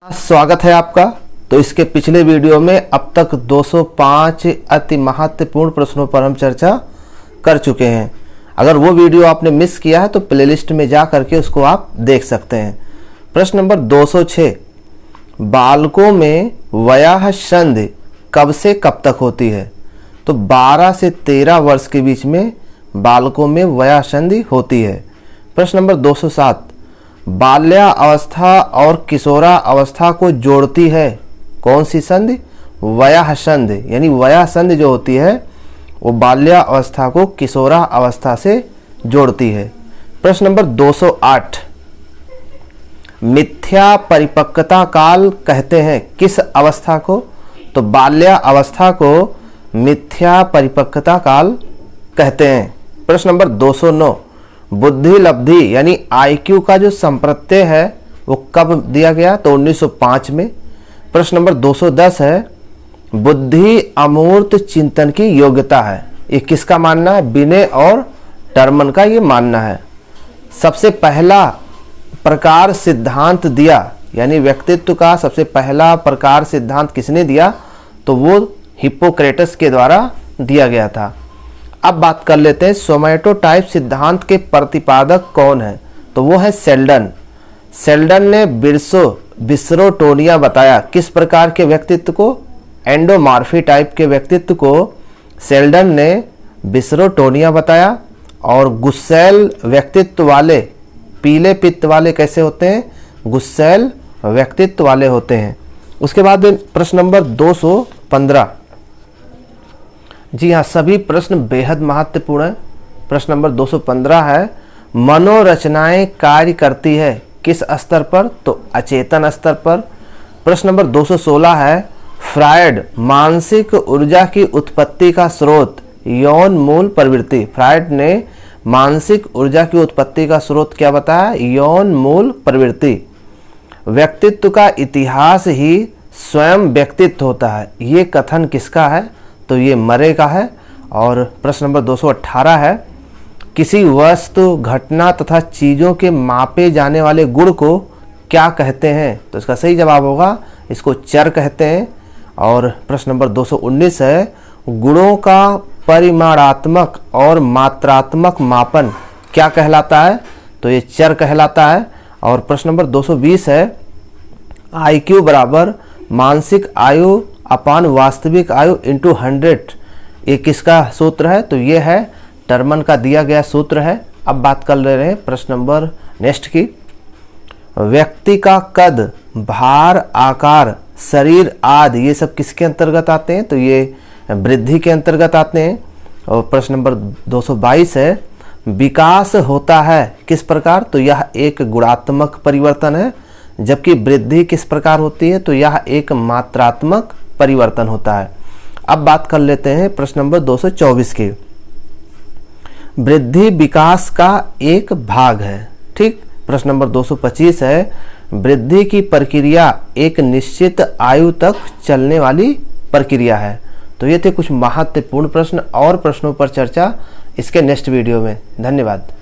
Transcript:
स्वागत है आपका। तो इसके पिछले वीडियो में अब तक 205 अति महत्वपूर्ण प्रश्नों पर हम चर्चा कर चुके हैं। अगर वो वीडियो आपने मिस किया है तो प्लेलिस्ट में जा करके उसको आप देख सकते हैं। प्रश्न नंबर 206, बालकों में वयः संधि कब से कब तक होती है? तो 12 से 13 वर्ष के बीच में बालकों में वयः संधि होती है। प्रश्न नंबर 207, बाल्यावस्था और किशोरा अवस्था को जोड़ती है कौन सी संधि? वयः संधि। यानी वयः संधि जो होती है वो बाल्यावस्था को किशोरा अवस्था से जोड़ती है। प्रश्न नंबर 208, मिथ्या परिपक्वता काल कहते हैं किस अवस्था को? तो बाल्यावस्था को मिथ्या परिपक्वता काल कहते हैं। प्रश्न नंबर 209, बुद्धि लब्धि यानी IQ का जो संप्रत्यय है वो कब दिया गया? तो 1905 में। प्रश्न नंबर 210 है, बुद्धि अमूर्त चिंतन की योग्यता है। ये किसका मानना है? बिने और टर्मन का ये मानना है। सबसे पहला प्रकार सिद्धांत दिया यानी व्यक्तित्व का सबसे पहला प्रकार सिद्धांत किसने दिया? तो वो हिप्पोक्रेटस के द्वारा दिया गया था। अब बात कर लेते हैं सोमैटोटाइप सिद्धांत के प्रतिपादक कौन है? तो वो है सेल्डन। सेल्डन ने बिस्रोटोनिया बताया किस प्रकार के व्यक्तित्व को? एंडोमॉर्फी टाइप के व्यक्तित्व को सेल्डन ने बिस्रोटोनिया बताया। और गुस्सैल व्यक्तित्व वाले, पीले पित्त वाले कैसे होते हैं? गुस्सैल व्यक्तित्व वाले होते हैं। उसके बाद प्रश्न नंबर 215, जी हाँ, सभी प्रश्न बेहद महत्वपूर्ण है। प्रश्न नंबर 215 है, मनोरचनाएं कार्य करती है किस स्तर पर? तो अचेतन स्तर पर। प्रश्न नंबर 216 है, फ्रायड मानसिक ऊर्जा की उत्पत्ति का स्रोत यौन मूल प्रवृत्ति। फ्रायड ने मानसिक ऊर्जा की उत्पत्ति का स्रोत क्या बताया? यौन मूल प्रवृत्ति। व्यक्तित्व का इतिहास ही स्वयं व्यक्तित्व होता है, ये कथन किसका है? तो ये मरे का है। और प्रश्न नंबर 218 है, किसी वस्तु घटना तथा चीज़ों के मापे जाने वाले गुण को क्या कहते हैं? तो इसका सही जवाब होगा इसको चर कहते हैं। और प्रश्न नंबर 219 है, गुणों का परिमाणात्मक और मात्रात्मक मापन क्या कहलाता है? तो ये चर कहलाता है। और प्रश्न नंबर 220 है, IQ बराबर मानसिक आयु अपान वास्तविक आयु इंटू 100, ये किसका सूत्र है? तो ये है टर्मन का दिया गया सूत्र है। अब बात कर ले रहे हैं प्रश्न नंबर नेक्स्ट की। व्यक्ति का कद, भार, आकार, शरीर आदि ये सब किसके अंतर्गत आते हैं? तो ये वृद्धि के अंतर्गत आते हैं। और प्रश्न नंबर 222 है, विकास होता है किस प्रकार? तो यह एक गुणात्मक परिवर्तन है, जबकि वृद्धि किस प्रकार होती है? तो यह एक मात्रात्मक परिवर्तन होता है। अब बात कर लेते हैं प्रश्न नंबर 224 की। वृद्धि विकास का एक भाग है, ठीक। प्रश्न नंबर 225 है, वृद्धि की प्रक्रिया एक निश्चित आयु तक चलने वाली प्रक्रिया है। तो ये थे कुछ महत्वपूर्ण प्रश्न और प्रश्नों पर चर्चा इसके नेक्स्ट वीडियो में। धन्यवाद।